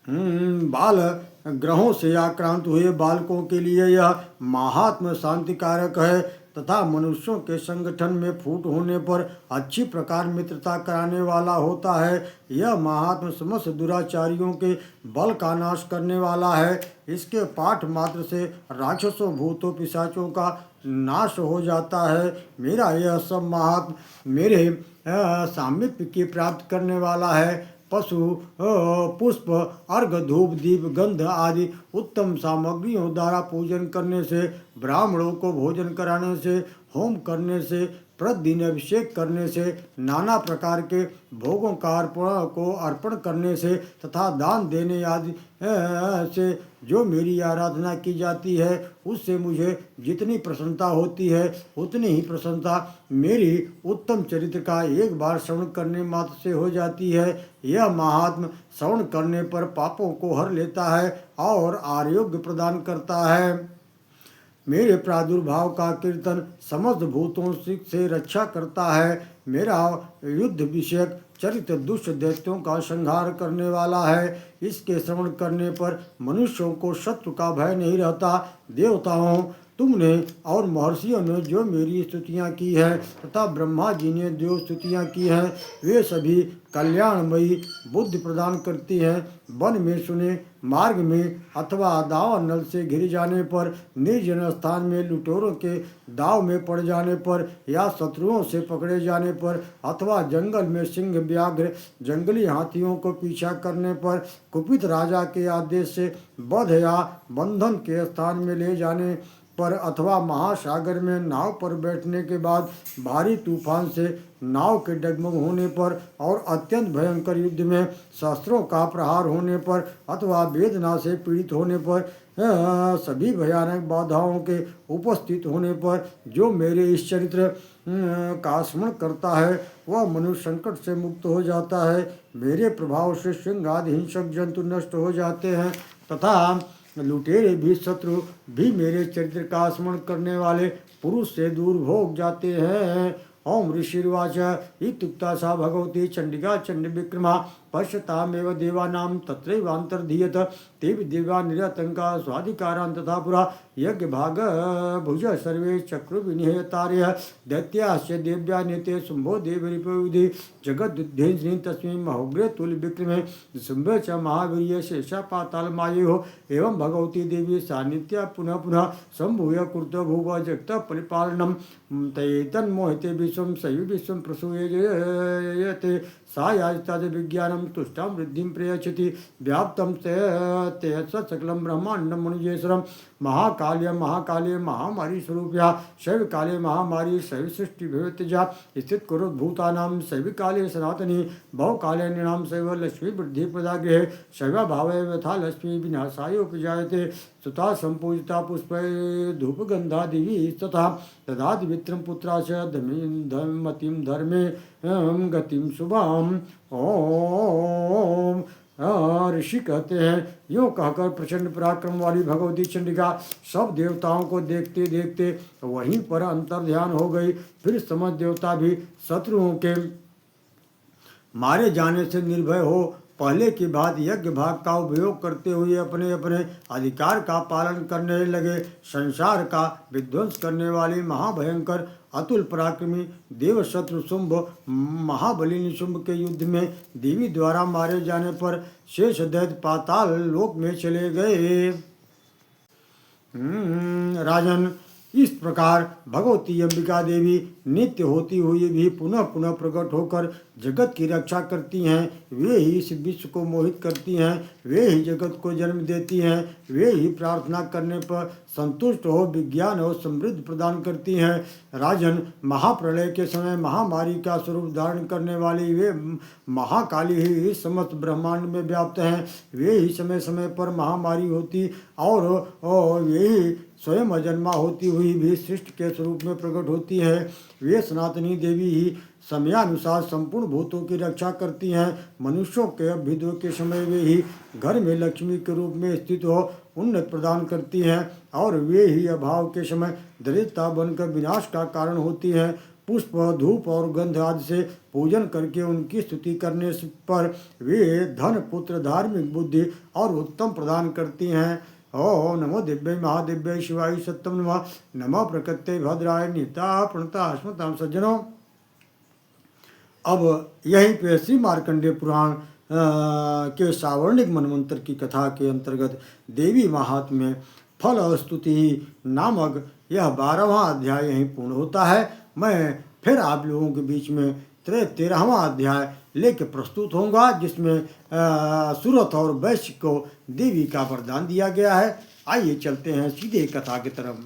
बाल ग्रहों से आक्रांत हुए बालकों के लिए यह महात्म शांतिकारक है तथा मनुष्यों के संगठन में फूट होने पर अच्छी प्रकार मित्रता कराने वाला होता है। यह महात्म समस्त दुराचारियों के बल का नाश करने वाला है। इसके पाठ मात्र से राक्षसों भूतों पिशाचों का नाश हो जाता है। मेरा यह सब महात्म मेरे सामीप्य की प्राप्त करने वाला है। पशु पुष्प अर्घ धूप दीप गंध आदि उत्तम सामग्रियों द्वारा पूजन करने से, ब्राह्मणों को भोजन कराने से, होम करने से, प्रतिदिन अभिषेक करने से, नाना प्रकार के भोगों का अर्पण करने से तथा दान देने आदि से जो मेरी आराधना की जाती है उससे मुझे जितनी प्रसन्नता होती है उतनी ही प्रसन्नता मेरी उत्तम चरित्र का एक बार श्रवण करने मात्र से हो जाती है। यह महात्म श्रवण करने पर पापों को हर लेता है और आरोग्य प्रदान करता है। मेरे प्रादुर्भाव का कीर्तन समस्त भूतों से रक्षा करता है। मेरा युद्ध विषयक चरित्र दुष्ट दैत्यों का संहार करने वाला है। इसके श्रवण करने पर मनुष्यों को शत्रु का भय नहीं रहता। देवताओं, तुमने और महर्षियों ने जो मेरी स्तुतियाँ की है तथा ब्रह्मा जी ने जो स्तुतियाँ की हैं वे सभी कल्याणमयी बुद्धि प्रदान करती हैं। वन में सुने मार्ग में अथवा दाव नल से घिर जाने पर, निर्जन स्थान में लुटेरों के दाव में पड़ जाने पर या शत्रुओं से पकड़े जाने पर अथवा जंगल में सिंह व्याघ्र जंगली हाथियों को पीछा करने पर, कुपित राजा के आदेश से वध या बंधन के स्थान में ले जाने पर अथवा महासागर में नाव पर बैठने के बाद भारी तूफान से नाव के डगमग होने पर और अत्यंत भयंकर युद्ध में शस्त्रों का प्रहार होने पर अथवा वेदना से पीड़ित होने पर, सभी भयानक बाधाओं के उपस्थित होने पर जो मेरे इस चरित्र का स्मरण करता है वह मनुष्य संकट से मुक्त हो जाता है। मेरे प्रभाव से सिंह आदि हिंसक जंतु नष्ट हो जाते हैं तथा लुटेरे भी शत्रु भी मेरे चरित्र का स्मरण करने वाले पुरुष से दूर भोग जाते हैं। ओम ऋषिर्वाच इत्युक्ता सा भगवती चंडिका चंड विक्रमा पश्यतामेव देवानां तत्रैवान्तर्धीयत ते देवा निरतंका स्वाधिकारान् तथा पुरा यज्ञ भाग भुज सर्वे चक्रु विनिहतार्य दैत्याश्च देव्या नेते शुंभो देवरिपविधि जगद्युद्धेन्द्रिं तस्मै महोग्रे तुल्य विक्रमे शुंभ च महावीर्य शेषा पाताल मायुः एवं भगवती देवी सान्निध्या पुनः पुनः संभूय कुरुत भुव जगत परिपालनम तैतन्मोहिते विश्वं सैव विश्वं प्रसूयते सा याजिताद विज्ञानम तुष्टां वृद्धिं प्रयच्छति व्याप्तं ते सकलं ब्रह्मांडं मनुजेश्वरं महाकाल्य महाकाल्य महामारी स्वरूपया शैव काले महामारी शैव सृष्टि भवेत्यजा स्थित कुरुत भूतानां शैव काले सनातनी बहु काले नृणां शैव लक्ष्मी वृद्धि प्रदागृहे शैव भावे यथा लक्ष्मी विनाशायोपजायते सुता संपूजिता पुष्प धूपगंधादिवी तथा ददाति वित्रं पुत्रा च धर्मतिं धर्मे गतिम शुभम। ओम ऋषि कहते हैं, यूँ कहकर प्रचंड पराक्रम वाली भगवती चंडिका सब देवताओं को देखते देखते वहीं पर अंतर ध्यान हो गई। फिर समस्त देवता भी शत्रुओं के मारे जाने से निर्भय हो पहले की बात यज्ञ भाग का उपयोग करते हुए अपने अपने अधिकार का पालन करने लगे। संसार का विध्वंस करने वाली महाभयंकर अतुल पराक्रमी देव शत्रु शुंभ महाबली निशुंभ के युद्ध में देवी द्वारा मारे जाने पर शेष दैत्य पाताल लोक में चले गए। राजन, इस प्रकार भगवती अंबिका देवी नित्य होती हुई भी पुनः पुनः प्रकट होकर जगत की रक्षा करती हैं। वे ही इस विश्व को मोहित करती हैं, वे ही जगत को जन्म देती हैं, वे ही प्रार्थना करने पर संतुष्ट हो विज्ञान और समृद्धि प्रदान करती हैं। राजन, महाप्रलय के समय महामारी का स्वरूप धारण करने वाली वे महाकाली ही इस समस्त ब्रह्मांड में व्याप्त हैं। वे ही समय समय पर महामारी होती और वे ही स्वयं अजन्मा होती हुई भी सृष्टि के स्वरूप में प्रकट होती है। वे सनातनी देवी ही समयानुसार संपूर्ण भूतों की रक्षा करती हैं। मनुष्यों के अभ्युदय के समय वे ही घर में लक्ष्मी के रूप में स्थित हो उन्नत प्रदान करती हैं और वे ही अभाव के समय दरिद्रता बनकर विनाश का कारण होती हैं। पुष्प, धूप और गंध आदि से पूजन करके उनकी स्तुति करने पर वे धन, पुत्र, धार्मिक बुद्धि और उत्तम प्रदान करती हैं। ओम नमो दिव्य महादिव्य शिवाय सत्यम नमः। नमः प्रकृते भद्राय निता प्रणता स्मृताम। सज्जनों, अब यहीं पे श्री मार्कंडेय पुराण के सावर्णिक मनमंत्र की कथा के अंतर्गत देवी महात्म्य फल स्तुति नामक यह 12वां अध्याय यहीं पूर्ण होता है। मैं फिर आप लोगों के बीच में 13वां अध्याय लेके प्रस्तुत होऊंगा, जिसमें सुरथ और वैश्य को देवी का वरदान दिया गया है। आइए चलते हैं सीधे कथा की तरफ।